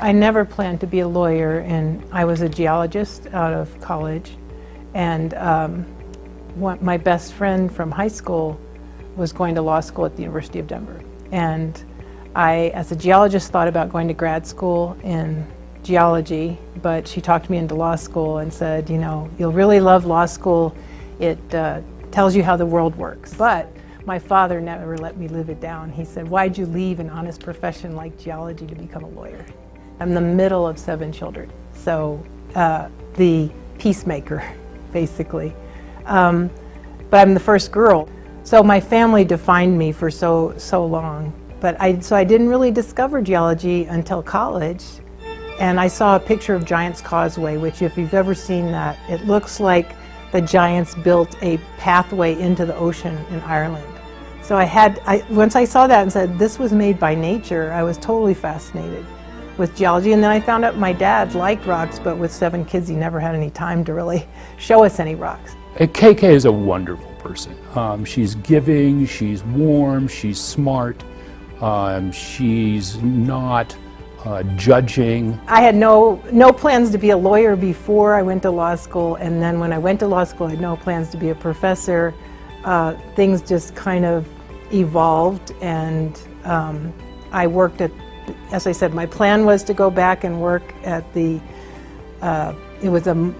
I never planned to be a lawyer, and I was a geologist out of college. And my best friend from high school was going to law school at the University of Denver. And I, as a geologist, thought about going to grad school in geology, but she talked me into law school and said, you know, you'll really love law school. It tells you how the world works. But my father never let me live it down. He said, why'd you leave an honest profession like geology to become a lawyer? I'm the middle of 7 children, so the peacemaker, basically. But I'm the first girl. So my family defined me for so long. So I didn't really discover geology until college. And I saw a picture of Giant's Causeway, which if you've ever seen that, it looks like the giants built a pathway into the ocean in Ireland. So once I saw that and said, this was made by nature, I was totally fascinated with geology. And then I found out my dad liked rocks, but with 7 kids, he never had any time to really show us any rocks. KK is a wonderful person. She's giving, she's warm, she's smart, she's not judging. I had no plans to be a lawyer before I went to law school, and then when I went to law school, I had no plans to be a professor. Things just kind of evolved, and I worked at, as I said, my plan was to go back and work at it was a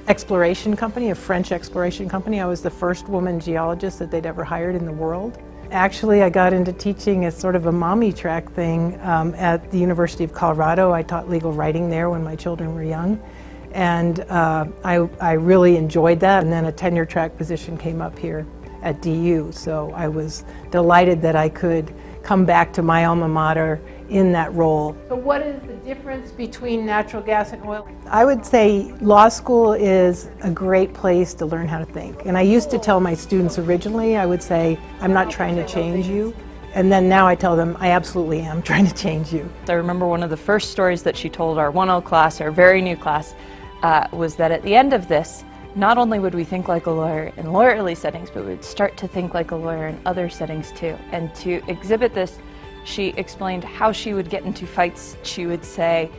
exploration company, a French exploration company. I was the first woman geologist that they'd ever hired in the world. Actually, I got into teaching as sort of a mommy track thing at the University of Colorado. I taught legal writing there when my children were young. And I really enjoyed that. And then a tenure track position came up here at DU. So I was delighted that I could come back to my alma mater in that role. So what is the difference between natural gas and oil? I would say law school is a great place to learn how to think. And I used to tell my students originally, I would say, I'm not trying to change you. And then now I tell them, I absolutely am trying to change you. I remember one of the first stories that she told our 1L class, our very new class, was that at the end of this, not only would we think like a lawyer in lawyerly settings, but we'd start to think like a lawyer in other settings too. And to exhibit this, she explained how she would get into fights. She would say,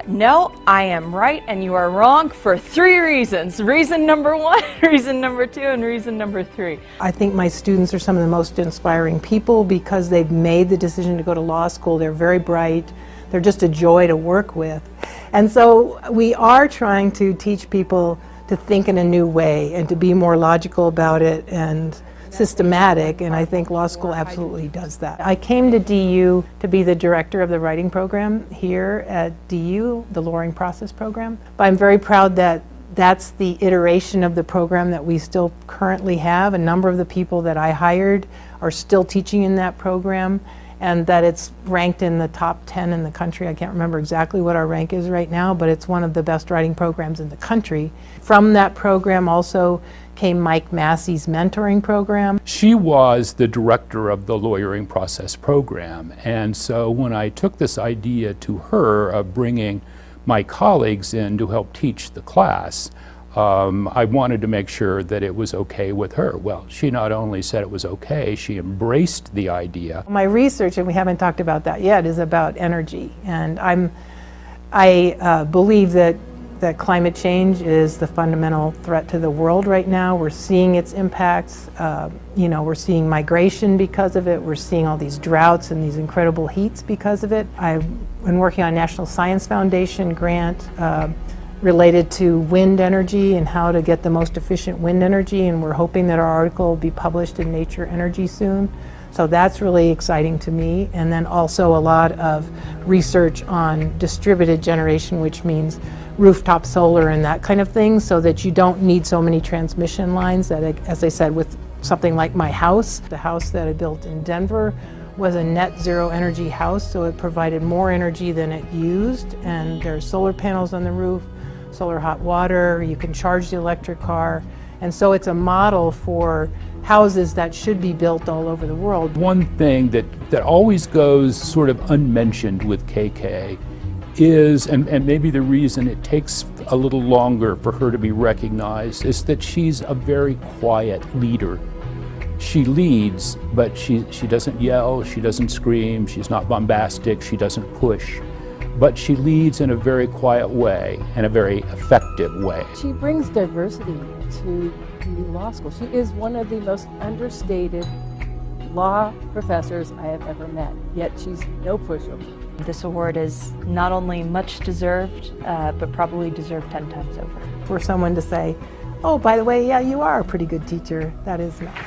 no, I am right and you are wrong for 3 reasons. Reason number 1, reason number 2, and reason number 3. I think my students are some of the most inspiring people because they've made the decision to go to law school. They're very bright. They're just a joy to work with. And so we are trying to teach people to think in a new way and to be more logical about it and systematic, and I think law school absolutely does that. I came to DU to be the director of the writing program here at DU, the Lowering Process program. But I'm very proud that that's the iteration of the program that we still currently have. A number of the people that I hired are still teaching in that program, and that it's ranked in the top 10 in the country. I can't remember exactly what our rank is right now, but it's one of the best writing programs in the country. From that program also came Mike Massey's mentoring program. She was the director of the Lawyering Process program, and so when I took this idea to her of bringing my colleagues in to help teach the class, I wanted to make sure that it was okay with her. Well, she not only said it was okay, she embraced the idea. My research, and we haven't talked about that yet, is about energy. And I believe that climate change is the fundamental threat to the world right now. We're seeing its impacts. We're seeing migration because of it. We're seeing all these droughts and these incredible heats because of it. I've been working on a National Science Foundation grant related to wind energy and how to get the most efficient wind energy, and we're hoping that our article will be published in Nature Energy soon. So that's really exciting to me. And then also a lot of research on distributed generation, which means rooftop solar and that kind of thing, so that you don't need so many transmission lines that, as I said, with something like my house, the house that I built in Denver was a net zero energy house, so it provided more energy than it used, and there's solar panels on the roof, solar hot water, you can charge the electric car, and so it's a model for houses that should be built all over the world. One thing that always goes sort of unmentioned with KK is, and maybe the reason it takes a little longer for her to be recognized, is that she's a very quiet leader. She leads, but she doesn't yell, she doesn't scream, she's not bombastic, she doesn't push. but she leads in a very quiet way and a very effective way. She brings diversity to the law school. She is one of the most understated law professors I have ever met, yet she's no pushover. This award is not only much deserved, but probably deserved 10 times over. For someone to say, oh, by the way, yeah, you are a pretty good teacher, that is nice.